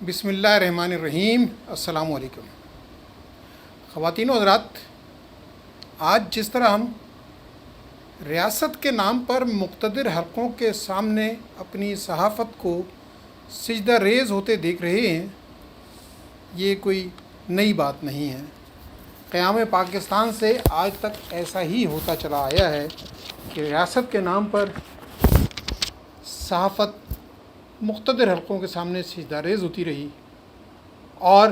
بسم اللہ الرحمن الرحیم۔ السلام علیکم خواتین و حضرات، آج جس طرح ہم ریاست کے نام پر مقتدر حلقوں کے سامنے اپنی صحافت کو سجدہ ریز ہوتے دیکھ رہے ہیں، یہ کوئی نئی بات نہیں ہے۔ قیام پاکستان سے آج تک ایسا ہی ہوتا چلا آیا ہے کہ ریاست کے نام پر صحافت مقتدر حلقوں کے سامنے سجدہ ریز ہوتی رہی، اور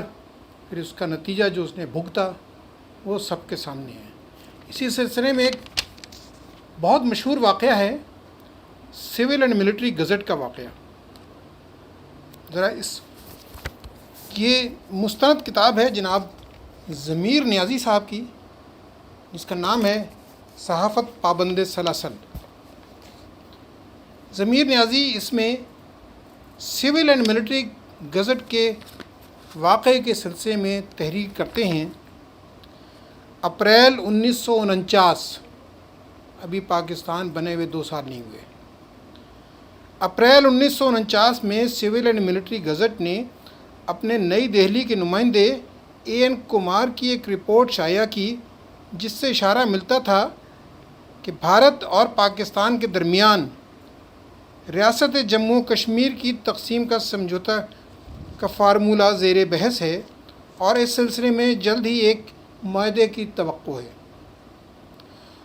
پھر اس کا نتیجہ جو اس نے بھگتا وہ سب کے سامنے ہے۔ اسی سلسلے میں ایک بہت مشہور واقعہ ہے، سول اینڈ ملٹری گزٹ کا واقعہ۔ ذرا یہ مستند کتاب ہے جناب ضمیر نیازی صاحب کی، جس کا نام ہے صحافت پابند سلاسل۔ ضمیر نیازی اس میں سول اینڈ ملٹری گزٹ کے واقعے کے سلسلے میں تحریر کرتے ہیں۔ اپریل 1949، ابھی پاکستان بنے ہوئے 2 سال نہیں ہوئے، اپریل 1949 میں سول اینڈ ملٹری گزٹ نے اپنے نئی دہلی کے نمائندے اے این کمار کی ایک رپورٹ شائع کی، جس سے اشارہ ملتا تھا کہ بھارت اور پاکستان کے درمیان ریاست جموں کشمیر کی تقسیم کا سمجھوتہ کا فارمولہ زیر بحث ہے، اور اس سلسلے میں جلد ہی ایک معاہدے کی توقع ہے۔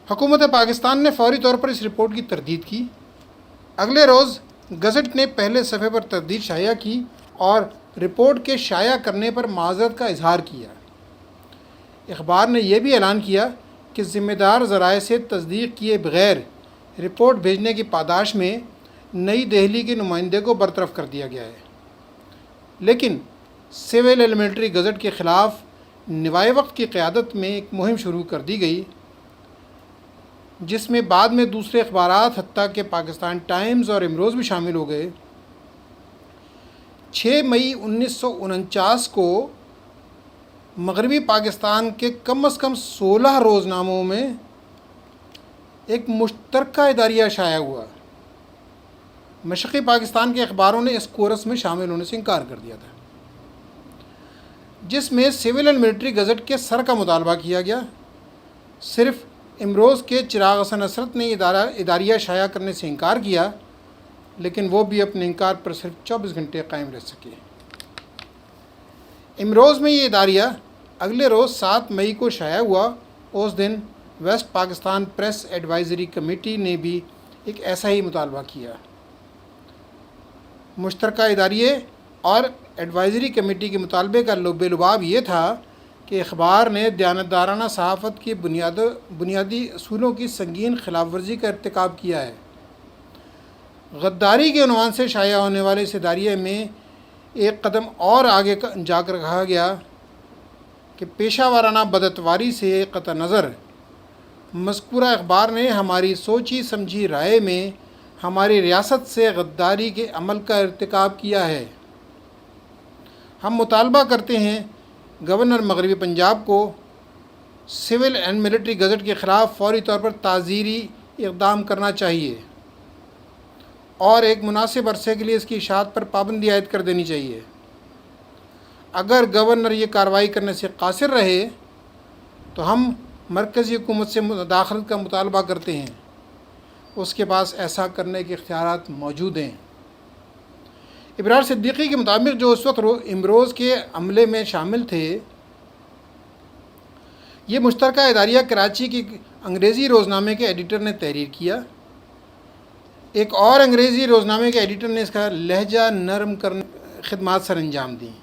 حکومت پاکستان نے فوری طور پر اس رپورٹ کی تردید کی۔ اگلے روز گزٹ نے پہلے صفحے پر تردید شائع کی اور رپورٹ کے شائع کرنے پر معذرت کا اظہار کیا۔ اخبار نے یہ بھی اعلان کیا کہ ذمہ دار ذرائع سے تصدیق کیے بغیر رپورٹ بھیجنے کی پاداش میں نئی دہلی کے نمائندے کو برطرف کر دیا گیا ہے، لیکن سول اینڈ ملٹری گزٹ کے خلاف نوائے وقت کی قیادت میں ایک مہم شروع کر دی گئی، جس میں بعد میں دوسرے اخبارات حتیٰ کہ پاکستان ٹائمز اور امروز بھی شامل ہو گئے۔ 6 مئی 1949 کو مغربی پاکستان کے کم از کم 16 روزناموں میں ایک مشترکہ اداریہ شائع ہوا۔ مشرقی پاکستان کے اخباروں نے اس کورس میں شامل ہونے سے انکار کر دیا تھا، جس میں سول اینڈ ملٹری گزٹ کے سر کا مطالبہ کیا گیا۔ صرف امروز کے چراغ حسن حسرت نے اداریہ شائع کرنے سے انکار کیا، لیکن وہ بھی اپنے انکار پر صرف 24 گھنٹے قائم رہ سکے۔ امروز میں یہ اداریہ اگلے روز 7 مئی کو شائع ہوا۔ اس دن West Pakistan Press Advisory Committee نے بھی ایک ایسا ہی مطالبہ کیا۔ مشترکہ اداریے اور ایڈوائزری کمیٹی کے مطالبے کا لب لباب یہ تھا کہ اخبار نے دیانتدارانہ صحافت کی بنیادی اصولوں کی سنگین خلاف ورزی کا ارتکاب کیا ہے۔ غداری کے عنوان سے شائع ہونے والے اس اداریے میں ایک قدم اور آگے جا کر کہا گیا کہ پیشہ وارانہ بداتواری سے قطع نظر مذکورہ اخبار نے ہماری سوچی سمجھی رائے میں ہماری ریاست سے غداری کے عمل کا ارتکاب کیا ہے۔ ہم مطالبہ کرتے ہیں گورنر مغربی پنجاب کو سول اینڈ ملٹری گزٹ کے خلاف فوری طور پر تعزیری اقدام کرنا چاہیے اور ایک مناسب عرصے کے لیے اس کی اشاعت پر پابندی عائد کر دینی چاہیے۔ اگر گورنر یہ کارروائی کرنے سے قاصر رہے تو ہم مرکزی حکومت سے مداخلت کا مطالبہ کرتے ہیں، اس کے پاس ایسا کرنے کے اختیارات موجود ہیں۔ ابرار صدیقی کے مطابق، جو اس وقت امروز کے عملے میں شامل تھے، یہ مشترکہ اداریہ کراچی کے انگریزی روزنامے کے ایڈیٹر نے تحریر کیا۔ ایک اور انگریزی روزنامے کے ایڈیٹر نے اس کا لہجہ نرم کرنے خدمات سر انجام دیں۔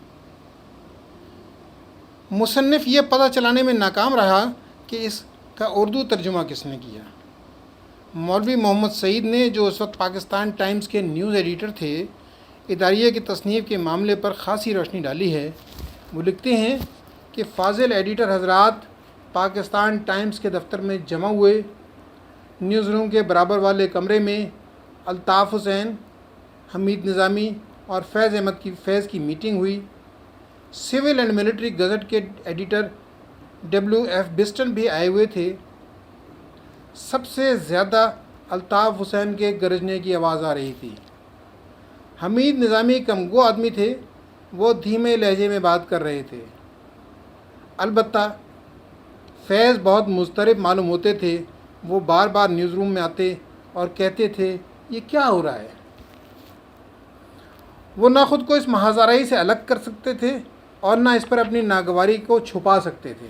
مصنف یہ پتہ چلانے میں ناکام رہا کہ اس کا اردو ترجمہ کس نے کیا۔ مولوی محمد سعید نے، جو اس وقت پاکستان ٹائمز کے نیوز ایڈیٹر تھے، اداریہ کی تصنیف کے معاملے پر خاصی روشنی ڈالی ہے۔ وہ لکھتے ہیں کہ فاضل ایڈیٹر حضرات پاکستان ٹائمز کے دفتر میں جمع ہوئے۔ نیوز روم کے برابر والے کمرے میں الطاف حسین، حمید نظامی اور فیض کی میٹنگ ہوئی۔ سول اینڈ ملٹری گزٹ کے ایڈیٹر WF بسٹن بھی آئے ہوئے تھے۔ سب سے زیادہ الطاف حسین کے گرجنے کی آواز آ رہی تھی۔ حمید نظامی کم گو آدمی تھے، وہ دھیمے لہجے میں بات کر رہے تھے۔ البتہ فیض بہت مضطرب معلوم ہوتے تھے۔ وہ بار بار نیوز روم میں آتے اور کہتے تھے یہ کیا ہو رہا ہے۔ وہ نہ خود کو اس محاذرائی سے الگ کر سکتے تھے اور نہ اس پر اپنی ناگواری کو چھپا سکتے تھے۔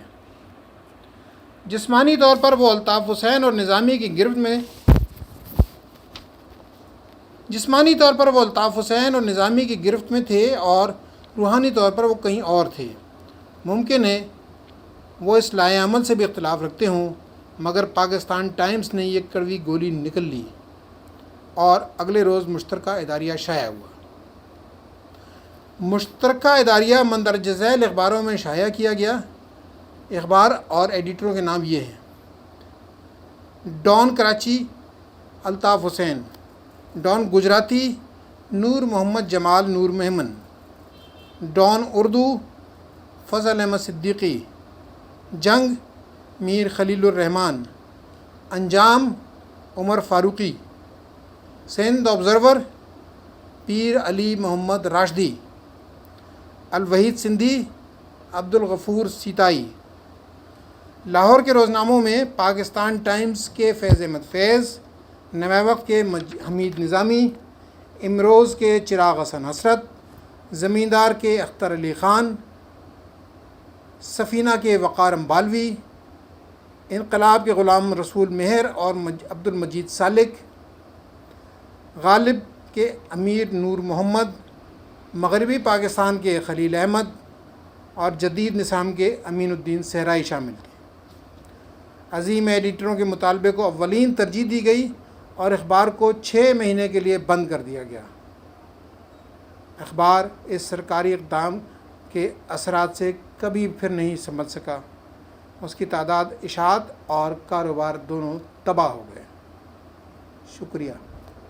جسمانی طور پر وہ الطاف حسین اور نظامی کی گرفت میں تھے اور روحانی طور پر وہ کہیں اور تھے۔ ممکن ہے وہ اس لائے عمل سے بھی اختلاف رکھتے ہوں، مگر پاکستان ٹائمز نے یہ کڑوی گولی نکل لی اور اگلے روز مشترکہ اداریہ شائع ہوا۔ مشترکہ اداریہ مندرجہ ذیل اخباروں میں شائع کیا گیا۔ اخبار اور ایڈیٹروں کے نام یہ ہیں: ڈان کراچی الطاف حسین، ڈان گجراتی نور محمد جمال نور مہمن، ڈان اردو فضل احمد صدیقی، جنگ میر خلیل الرحمان، انجام عمر فاروقی، سندھ آبزرور پیر علی محمد راشدی، الوحید سندھی عبدالغفور سیتائی۔ لاہور کے روزناموں میں پاکستان ٹائمز کے فیض احمد فیض، نوے وقت کے حمید نظامی، امروز کے چراغ حسن حسرت، زمیندار کے اختر علی خان، سفینہ کے وقار امبالوی، انقلاب کے غلام رسول مہر اور عبد المجید سالک، غالب کے امیر نور محمد، مغربی پاکستان کے خلیل احمد اور جدید نظام کے امین الدین صحرائی شامل تھے۔ عظیم ایڈیٹروں کے مطالبے کو اولین ترجیح دی گئی اور اخبار کو 6 مہینے کے لیے بند کر دیا گیا۔ اخبار اس سرکاری اقدام کے اثرات سے کبھی پھر نہیں سنبھل سکا۔ اس کی تعداد، اشاعت اور کاروبار دونوں تباہ ہو گئے۔ شکریہ۔